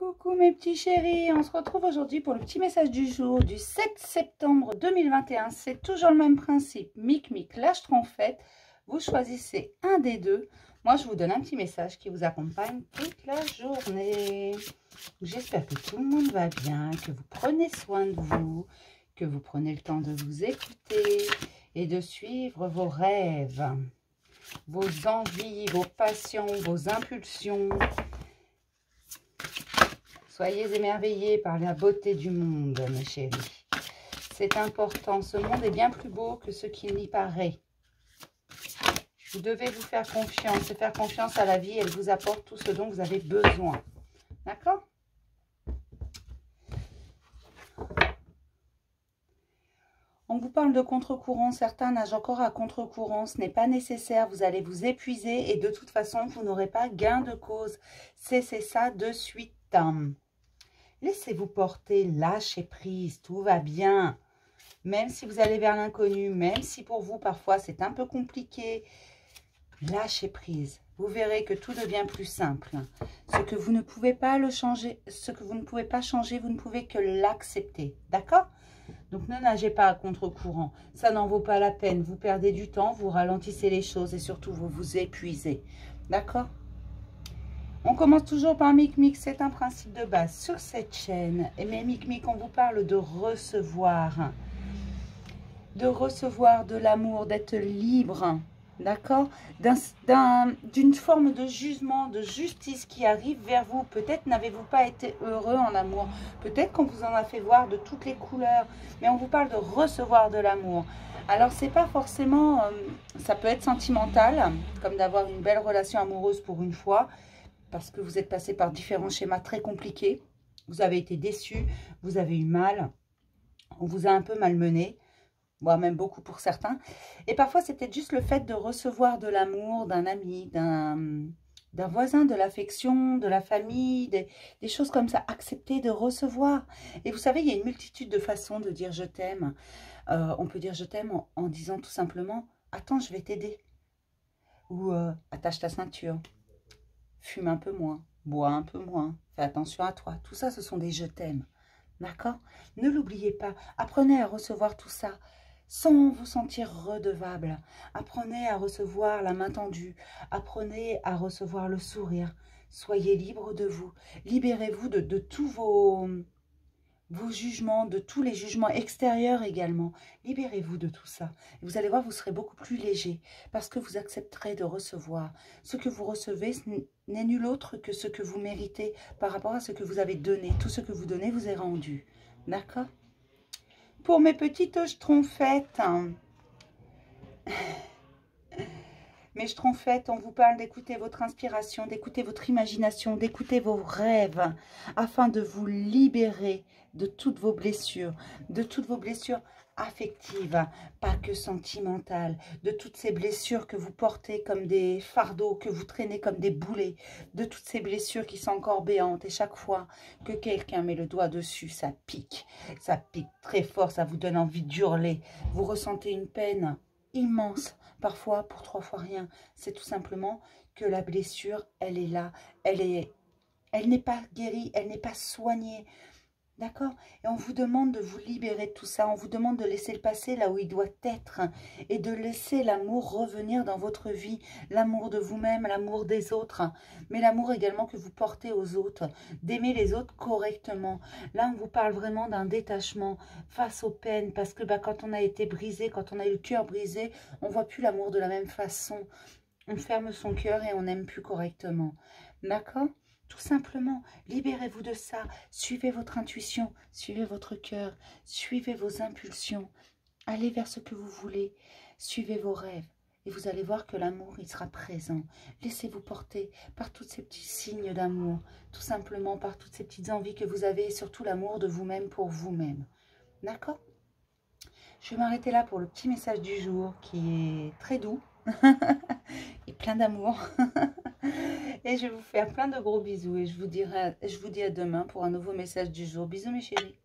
Coucou mes petits chéris, on se retrouve aujourd'hui pour le petit message du jour du 7 septembre 2021. C'est toujours le même principe, Mic Mic, la Schtroumpfette. Vous choisissez un des deux. Moi, je vous donne un petit message qui vous accompagne toute la journée. J'espère que tout le monde va bien, que vous prenez soin de vous, que vous prenez le temps de vous écouter et de suivre vos rêves, vos envies, vos passions, vos impulsions. Soyez émerveillés par la beauté du monde, mes chéris. C'est important. Ce monde est bien plus beau que ce qu'il n'y paraît. Vous devez vous faire confiance et faire confiance à la vie. Elle vous apporte tout ce dont vous avez besoin. D'accord? On vous parle de contre-courant. Certains nagent encore à contre-courant. Ce n'est pas nécessaire. Vous allez vous épuiser et de toute façon, vous n'aurez pas gain de cause. Cessez ça de suite. Laissez-vous porter, lâchez prise, tout va bien. Même si vous allez vers l'inconnu, même si pour vous, parfois, c'est un peu compliqué, lâchez prise. Vous verrez que tout devient plus simple. Ce que vous ne pouvez pas le changer, ce que vous ne pouvez pas changer, vous ne pouvez que l'accepter. D'accord? Donc, ne nagez pas à contre-courant. Ça n'en vaut pas la peine. Vous perdez du temps, vous ralentissez les choses et surtout, vous vous épuisez. D'accord? On commence toujours par Mic Mic, c'est un principe de base sur cette chaîne. Et mais Mic Mic, on vous parle de recevoir de l'amour, d'être libre, d'accord, d'une forme de jugement, de justice qui arrive vers vous. Peut-être n'avez-vous pas été heureux en amour, peut-être qu'on vous en a fait voir de toutes les couleurs, mais on vous parle de recevoir de l'amour. Alors, c'est pas forcément, ça peut être sentimental, comme d'avoir une belle relation amoureuse pour une fois, parce que vous êtes passé par différents schémas très compliqués. Vous avez été déçu, vous avez eu mal, on vous a un peu malmené, voire même beaucoup pour certains. Et parfois, c'est peut-être juste le fait de recevoir de l'amour d'un ami, d'un voisin, de l'affection, de la famille, des choses comme ça. Accepter de recevoir. Et vous savez, il y a une multitude de façons de dire « je t'aime ». On peut dire « je t'aime » en disant tout simplement « attends, je vais t'aider » ou « attache ta ceinture ». Fume un peu moins, bois un peu moins, fais attention à toi. Tout ça, ce sont des je t'aime. D'accord? Ne l'oubliez pas. Apprenez à recevoir tout ça sans vous sentir redevable. Apprenez à recevoir la main tendue. Apprenez à recevoir le sourire. Soyez libre de vous. Libérez-vous de tous vos jugements, de tous les jugements extérieurs également. Libérez-vous de tout ça. Et vous allez voir, vous serez beaucoup plus léger parce que vous accepterez de recevoir. Ce que vous recevez n'est nul autre que ce que vous méritez par rapport à ce que vous avez donné. Tout ce que vous donnez vous est rendu. D'accord? Pour mes petites schtroumpfettes, mes schtroumpfettes, on vous parle d'écouter votre inspiration, d'écouter votre imagination, d'écouter vos rêves afin de vous libérer de toutes vos blessures affectives, pas que sentimentales, de toutes ces blessures que vous portez comme des fardeaux, que vous traînez comme des boulets, de toutes ces blessures qui sont encore béantes et chaque fois que quelqu'un met le doigt dessus, ça pique très fort, ça vous donne envie d'hurler, vous ressentez une peine immense, parfois pour 3 fois rien. C'est tout simplement que la blessure, elle est là, elle n'est pas guérie, elle n'est pas soignée. D'accord? Et on vous demande de vous libérer de tout ça. On vous demande de laisser le passé là où il doit être et de laisser l'amour revenir dans votre vie. L'amour de vous-même, l'amour des autres, mais l'amour également que vous portez aux autres. D'aimer les autres correctement. Là, on vous parle vraiment d'un détachement face aux peines parce que quand on a été brisé, quand on a eu le cœur brisé, on ne voit plus l'amour de la même façon. On ferme son cœur et on n'aime plus correctement. D'accord? Tout simplement, libérez-vous de ça. Suivez votre intuition, suivez votre cœur, suivez vos impulsions. Allez vers ce que vous voulez, suivez vos rêves. Et vous allez voir que l'amour, il sera présent. Laissez-vous porter par tous ces petits signes d'amour. Tout simplement par toutes ces petites envies que vous avez et surtout l'amour de vous-même pour vous-même. D'accord? Je vais m'arrêter là pour le petit message du jour qui est très doux et plein d'amour. Et je vais vous faire plein de gros bisous et je vous dis à demain pour un nouveau message du jour. Bisous mes chéris.